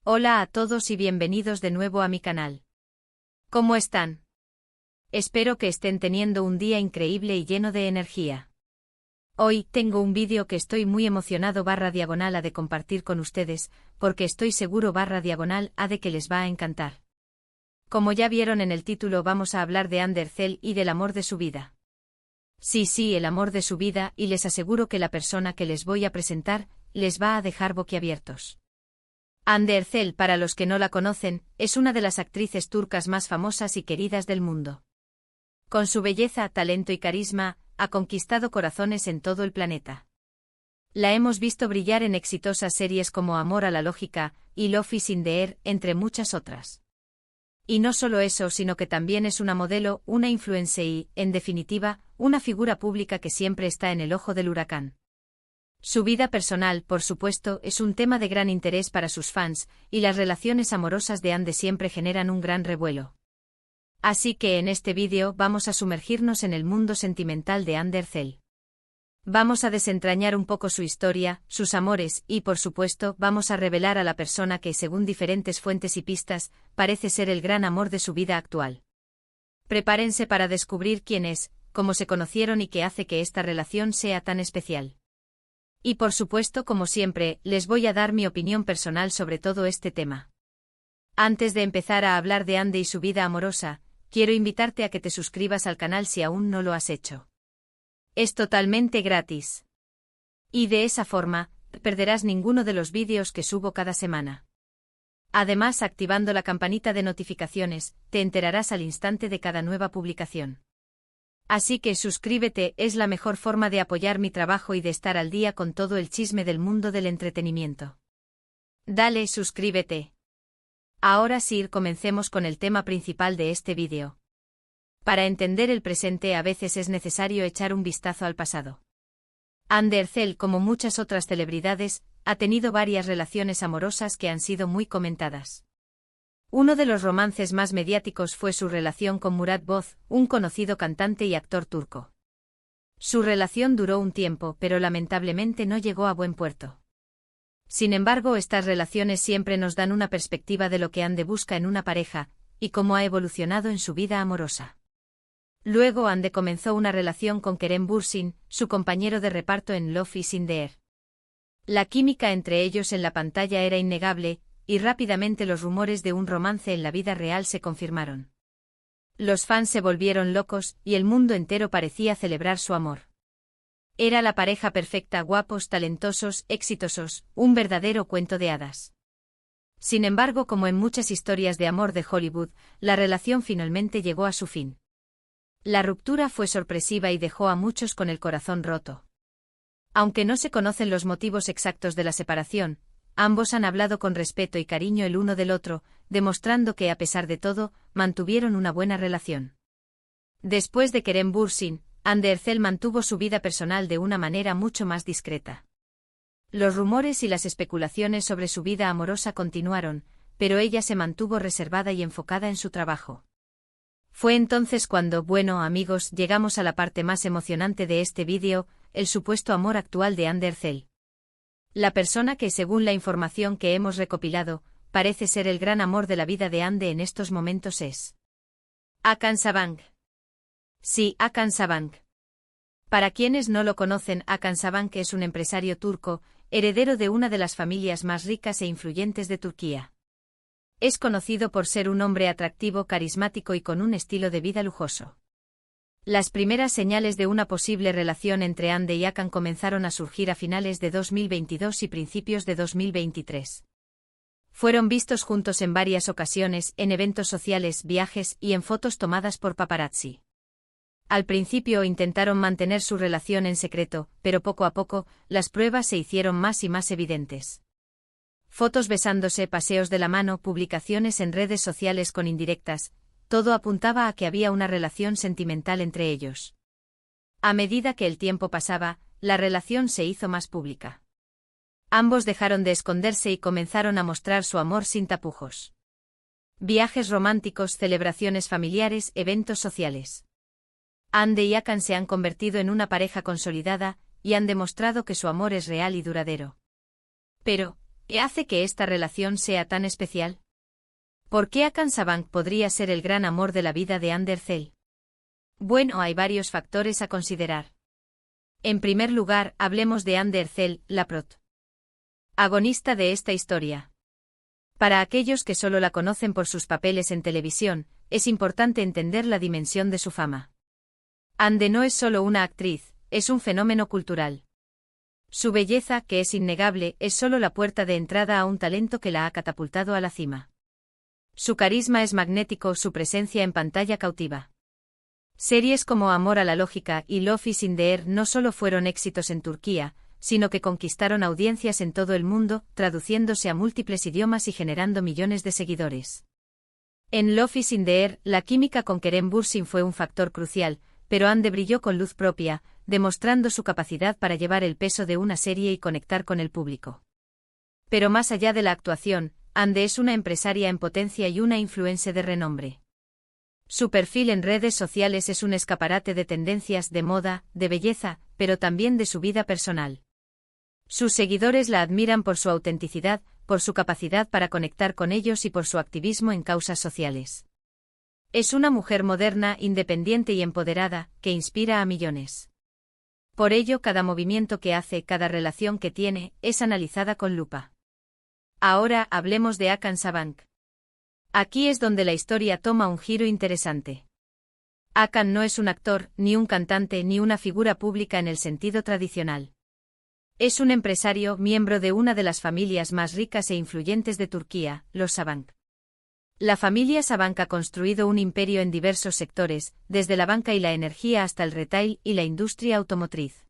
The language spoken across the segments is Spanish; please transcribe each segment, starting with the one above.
Hola a todos y bienvenidos de nuevo a mi canal. ¿Cómo están? Espero que estén teniendo un día increíble y lleno de energía. Hoy tengo un vídeo que estoy muy emocionado /diagonal a de compartir con ustedes, porque estoy seguro /diagonal a de que les va a encantar. Como ya vieron en el título, vamos a hablar de Undercell y del amor de su vida. Sí, el amor de su vida, y les aseguro que la persona que les voy a presentar les va a dejar boquiabiertos. Undercell, para los que no la conocen, es una de las actrices turcas más famosas y queridas del mundo. Con su belleza, talento y carisma, ha conquistado corazones en todo el planeta. La hemos visto brillar en exitosas series como Amor a la Lógica y Love is in the Air, entre muchas otras. Y no solo eso, sino que también es una modelo, una influencer y, en definitiva, una figura pública que siempre está en el ojo del huracán. Su vida personal, por supuesto, es un tema de gran interés para sus fans, y las relaciones amorosas de Ande siempre generan un gran revuelo. Así que en este vídeo vamos a sumergirnos en el mundo sentimental de Undercell. Vamos a desentrañar un poco su historia, sus amores, y por supuesto vamos a revelar a la persona que, según diferentes fuentes y pistas, parece ser el gran amor de su vida actual. Prepárense para descubrir quién es, cómo se conocieron y qué hace que esta relación sea tan especial. Y por supuesto, como siempre, les voy a dar mi opinión personal sobre todo este tema. Antes de empezar a hablar de Ande y su vida amorosa, quiero invitarte a que te suscribas al canal si aún no lo has hecho. Es totalmente gratis. Y de esa forma, no perderás ninguno de los vídeos que subo cada semana. Además, activando la campanita de notificaciones, te enterarás al instante de cada nueva publicación. Así que suscríbete, es la mejor forma de apoyar mi trabajo y de estar al día con todo el chisme del mundo del entretenimiento. Dale, suscríbete. Ahora sí, comencemos con el tema principal de este vídeo. Para entender el presente a veces es necesario echar un vistazo al pasado. Undercell, como muchas otras celebridades, ha tenido varias relaciones amorosas que han sido muy comentadas. Uno de los romances más mediáticos fue su relación con Murat Boz, un conocido cantante y actor turco. Su relación duró un tiempo, pero lamentablemente no llegó a buen puerto. Sin embargo, estas relaciones siempre nos dan una perspectiva de lo que Ande busca en una pareja, y cómo ha evolucionado en su vida amorosa. Luego Ande comenzó una relación con Kerem Bürsin, su compañero de reparto en Love is in the Air. La química entre ellos en la pantalla era innegable, y rápidamente los rumores de un romance en la vida real se confirmaron. Los fans se volvieron locos, y el mundo entero parecía celebrar su amor. Era la pareja perfecta, guapos, talentosos, exitosos, un verdadero cuento de hadas. Sin embargo, como en muchas historias de amor de Hollywood, la relación finalmente llegó a su fin. La ruptura fue sorpresiva y dejó a muchos con el corazón roto. Aunque no se conocen los motivos exactos de la separación, ambos han hablado con respeto y cariño el uno del otro, demostrando que, a pesar de todo, mantuvieron una buena relación. Después de Kerem Bürsin, Undercell mantuvo su vida personal de una manera mucho más discreta. Los rumores y las especulaciones sobre su vida amorosa continuaron, pero ella se mantuvo reservada y enfocada en su trabajo. Fue entonces cuando, bueno amigos, llegamos a la parte más emocionante de este vídeo, el supuesto amor actual de Undercell. La persona que, según la información que hemos recopilado, parece ser el gran amor de la vida de Ande en estos momentos es Hakan Sabancı. Sí, Hakan Sabancı. Para quienes no lo conocen, Hakan Sabancı es un empresario turco, heredero de una de las familias más ricas e influyentes de Turquía. Es conocido por ser un hombre atractivo, carismático y con un estilo de vida lujoso. Las primeras señales de una posible relación entre Ande y Hakan comenzaron a surgir a finales de 2022 y principios de 2023. Fueron vistos juntos en varias ocasiones, en eventos sociales, viajes y en fotos tomadas por paparazzi. Al principio intentaron mantener su relación en secreto, pero poco a poco, las pruebas se hicieron más y más evidentes. Fotos besándose, paseos de la mano, publicaciones en redes sociales con indirectas, todo apuntaba a que había una relación sentimental entre ellos. A medida que el tiempo pasaba, la relación se hizo más pública. Ambos dejaron de esconderse y comenzaron a mostrar su amor sin tapujos. Viajes románticos, celebraciones familiares, eventos sociales. Ande y Hakan se han convertido en una pareja consolidada, y han demostrado que su amor es real y duradero. Pero, ¿Qué hace que esta relación sea tan especial? ¿Por qué Hakan Sabank podría ser el gran amor de la vida de Hande Erçel? Bueno, hay varios factores a considerar. En primer lugar, hablemos de Hande Erçel, la protagonista de esta historia. Para aquellos que solo la conocen por sus papeles en televisión, es importante entender la dimensión de su fama. Hande no es solo una actriz, es un fenómeno cultural. Su belleza, que es innegable, es solo la puerta de entrada a un talento que la ha catapultado a la cima. Su carisma es magnético, su presencia en pantalla cautiva. Series como Amor a la Lógica y Love is in the Air no solo fueron éxitos en Turquía, sino que conquistaron audiencias en todo el mundo, traduciéndose a múltiples idiomas y generando millones de seguidores. En Love is in the Air, la química con Kerem Bürsin fue un factor crucial, pero Hande brilló con luz propia, demostrando su capacidad para llevar el peso de una serie y conectar con el público. Pero más allá de la actuación, Hande es una empresaria en potencia y una influencer de renombre. Su perfil en redes sociales es un escaparate de tendencias de moda, de belleza, pero también de su vida personal. Sus seguidores la admiran por su autenticidad, por su capacidad para conectar con ellos y por su activismo en causas sociales. Es una mujer moderna, independiente y empoderada, que inspira a millones. Por ello, cada movimiento que hace, cada relación que tiene, es analizada con lupa. Ahora hablemos de Hakan Sabank. Aquí es donde la historia toma un giro interesante. Hakan no es un actor, ni un cantante, ni una figura pública en el sentido tradicional. Es un empresario, miembro de una de las familias más ricas e influyentes de Turquía, los Sabank. La familia Sabank ha construido un imperio en diversos sectores, desde la banca y la energía hasta el retail y la industria automotriz.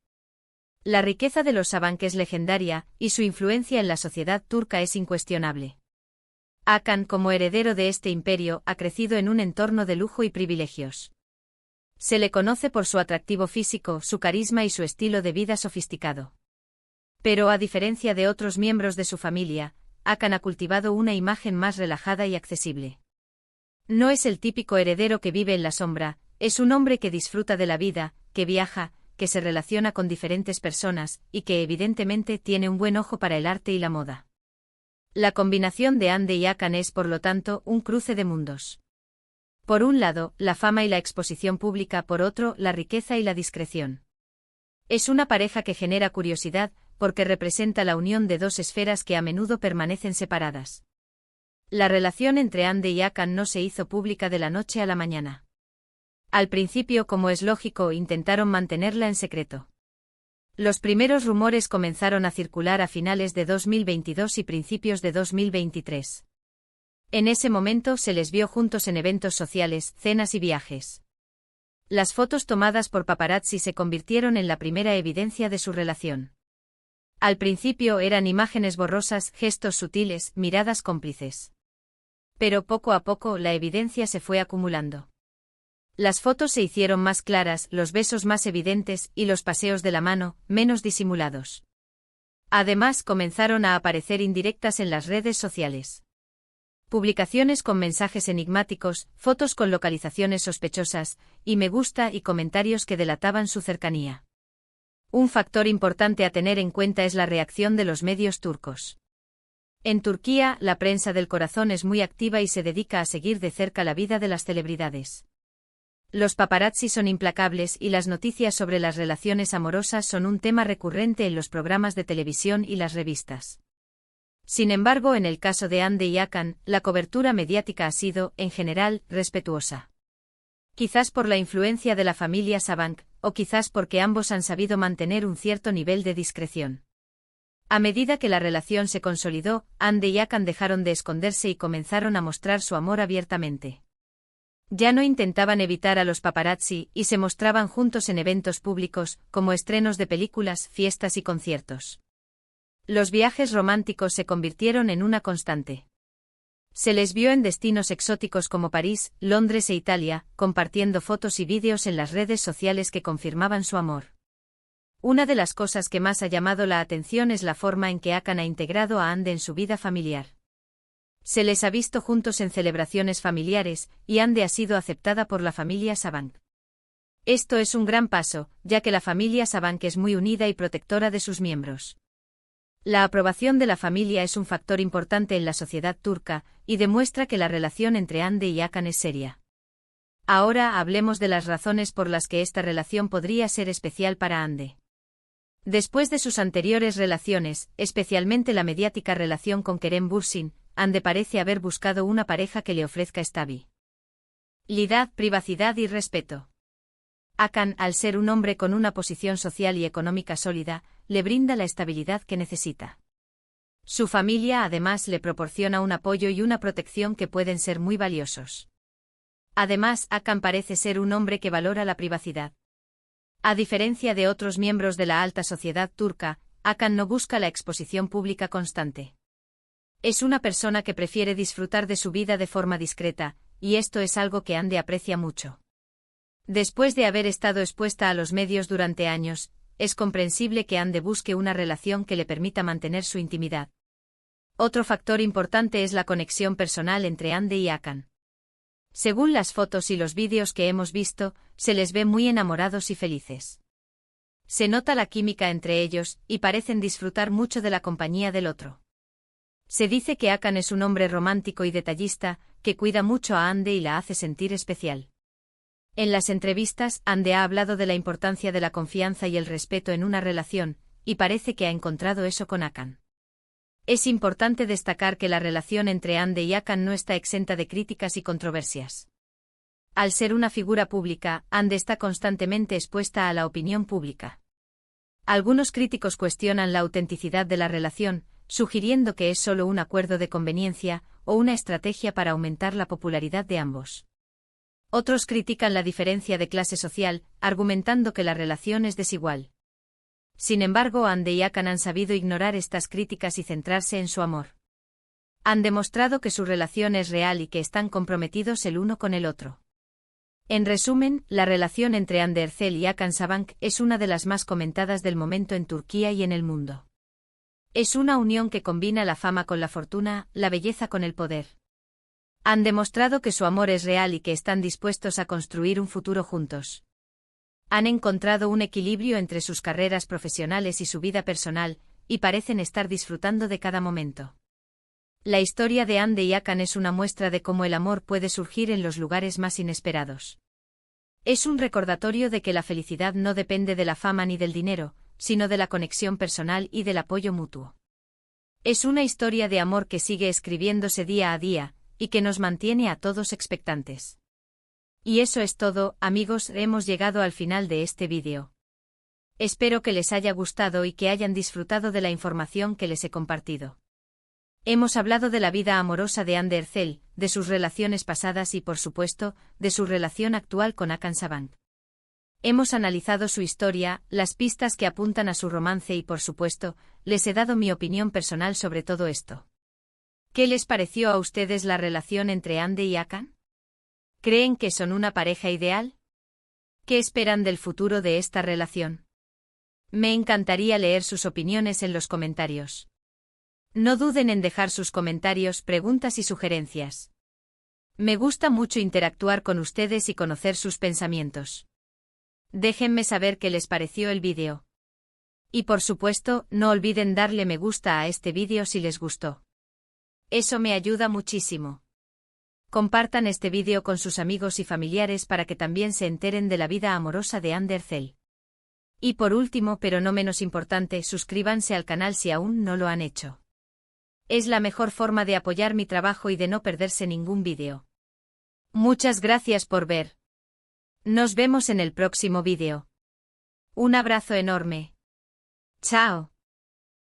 La riqueza de los Sabank es legendaria, y su influencia en la sociedad turca es incuestionable. Hakan, como heredero de este imperio, ha crecido en un entorno de lujo y privilegios. Se le conoce por su atractivo físico, su carisma y su estilo de vida sofisticado. Pero a diferencia de otros miembros de su familia, Hakan ha cultivado una imagen más relajada y accesible. No es el típico heredero que vive en la sombra, es un hombre que disfruta de la vida, que viaja, que se relaciona con diferentes personas, y que evidentemente tiene un buen ojo para el arte y la moda. La combinación de Hande y Hakan es, por lo tanto, un cruce de mundos. Por un lado, la fama y la exposición pública, por otro, la riqueza y la discreción. Es una pareja que genera curiosidad, porque representa la unión de dos esferas que a menudo permanecen separadas. La relación entre Hande y Hakan no se hizo pública de la noche a la mañana. Al principio, como es lógico, intentaron mantenerla en secreto. Los primeros rumores comenzaron a circular a finales de 2022 y principios de 2023. En ese momento se les vio juntos en eventos sociales, cenas y viajes. Las fotos tomadas por paparazzi se convirtieron en la primera evidencia de su relación. Al principio eran imágenes borrosas, gestos sutiles, miradas cómplices. Pero poco a poco la evidencia se fue acumulando. Las fotos se hicieron más claras, los besos más evidentes y los paseos de la mano, menos disimulados. Además, comenzaron a aparecer indirectas en las redes sociales. Publicaciones con mensajes enigmáticos, fotos con localizaciones sospechosas, y me gusta y comentarios que delataban su cercanía. Un factor importante a tener en cuenta es la reacción de los medios turcos. En Turquía, la prensa del corazón es muy activa y se dedica a seguir de cerca la vida de las celebridades. Los paparazzi son implacables y las noticias sobre las relaciones amorosas son un tema recurrente en los programas de televisión y las revistas. Sin embargo, en el caso de Hande y Hakan, la cobertura mediática ha sido, en general, respetuosa. Quizás por la influencia de la familia Sabank, o quizás porque ambos han sabido mantener un cierto nivel de discreción. A medida que la relación se consolidó, Hande y Hakan dejaron de esconderse y comenzaron a mostrar su amor abiertamente. Ya no intentaban evitar a los paparazzi y se mostraban juntos en eventos públicos, como estrenos de películas, fiestas y conciertos. Los viajes románticos se convirtieron en una constante. Se les vio en destinos exóticos como París, Londres e Italia, compartiendo fotos y vídeos en las redes sociales que confirmaban su amor. Una de las cosas que más ha llamado la atención es la forma en que Hakan ha integrado a Hande en su vida familiar. Se les ha visto juntos en celebraciones familiares, y Hande ha sido aceptada por la familia Sabank. Esto es un gran paso, ya que la familia Sabank es muy unida y protectora de sus miembros. La aprobación de la familia es un factor importante en la sociedad turca, y demuestra que la relación entre Hande y Hakan es seria. Ahora hablemos de las razones por las que esta relación podría ser especial para Hande. Después de sus anteriores relaciones, especialmente la mediática relación con Kerem Bürsin, Hande parece haber buscado una pareja que le ofrezca estabilidad, privacidad y respeto. Hakan, al ser un hombre con una posición social y económica sólida, le brinda la estabilidad que necesita. Su familia además le proporciona un apoyo y una protección que pueden ser muy valiosos. Además, Hakan parece ser un hombre que valora la privacidad. A diferencia de otros miembros de la alta sociedad turca, Hakan no busca la exposición pública constante. Es una persona que prefiere disfrutar de su vida de forma discreta, y esto es algo que Hande aprecia mucho. Después de haber estado expuesta a los medios durante años, es comprensible que Hande busque una relación que le permita mantener su intimidad. Otro factor importante es la conexión personal entre Hande y Hakan. Según las fotos y los vídeos que hemos visto, se les ve muy enamorados y felices. Se nota la química entre ellos, y parecen disfrutar mucho de la compañía del otro. Se dice que Hakan es un hombre romántico y detallista, que cuida mucho a Hande y la hace sentir especial. En las entrevistas, Hande ha hablado de la importancia de la confianza y el respeto en una relación, y parece que ha encontrado eso con Hakan. Es importante destacar que la relación entre Hande y Hakan no está exenta de críticas y controversias. Al ser una figura pública, Hande está constantemente expuesta a la opinión pública. Algunos críticos cuestionan la autenticidad de la relación, sugiriendo que es solo un acuerdo de conveniencia o una estrategia para aumentar la popularidad de ambos. Otros critican la diferencia de clase social, argumentando que la relación es desigual. Sin embargo, Hande y Hakan han sabido ignorar estas críticas y centrarse en su amor. Han demostrado que su relación es real y que están comprometidos el uno con el otro. En resumen, la relación entre Hande Erçel y Hakan Sabank es una de las más comentadas del momento en Turquía y en el mundo. Es una unión que combina la fama con la fortuna, la belleza con el poder. Han demostrado que su amor es real y que están dispuestos a construir un futuro juntos. Han encontrado un equilibrio entre sus carreras profesionales y su vida personal, y parecen estar disfrutando de cada momento. La historia de Hande y Hakan es una muestra de cómo el amor puede surgir en los lugares más inesperados. Es un recordatorio de que la felicidad no depende de la fama ni del dinero, sino de la conexión personal y del apoyo mutuo. Es una historia de amor que sigue escribiéndose día a día, y que nos mantiene a todos expectantes. Y eso es todo, amigos, hemos llegado al final de este vídeo. Espero que les haya gustado y que hayan disfrutado de la información que les he compartido. Hemos hablado de la vida amorosa de Hande Erçel, de sus relaciones pasadas y, por supuesto, de su relación actual con Hakan Sabank. Hemos analizado su historia, las pistas que apuntan a su romance y, por supuesto, les he dado mi opinión personal sobre todo esto. ¿Qué les pareció a ustedes la relación entre Hande y Hakan? ¿Creen que son una pareja ideal? ¿Qué esperan del futuro de esta relación? Me encantaría leer sus opiniones en los comentarios. No duden en dejar sus comentarios, preguntas y sugerencias. Me gusta mucho interactuar con ustedes y conocer sus pensamientos. Déjenme saber qué les pareció el vídeo. Y por supuesto, no olviden darle me gusta a este vídeo si les gustó. Eso me ayuda muchísimo. Compartan este vídeo con sus amigos y familiares para que también se enteren de la vida amorosa de Hande Erçel. Y por último, pero no menos importante, suscríbanse al canal si aún no lo han hecho. Es la mejor forma de apoyar mi trabajo y de no perderse ningún vídeo. Muchas gracias por ver. Nos vemos en el próximo vídeo. Un abrazo enorme. Chao.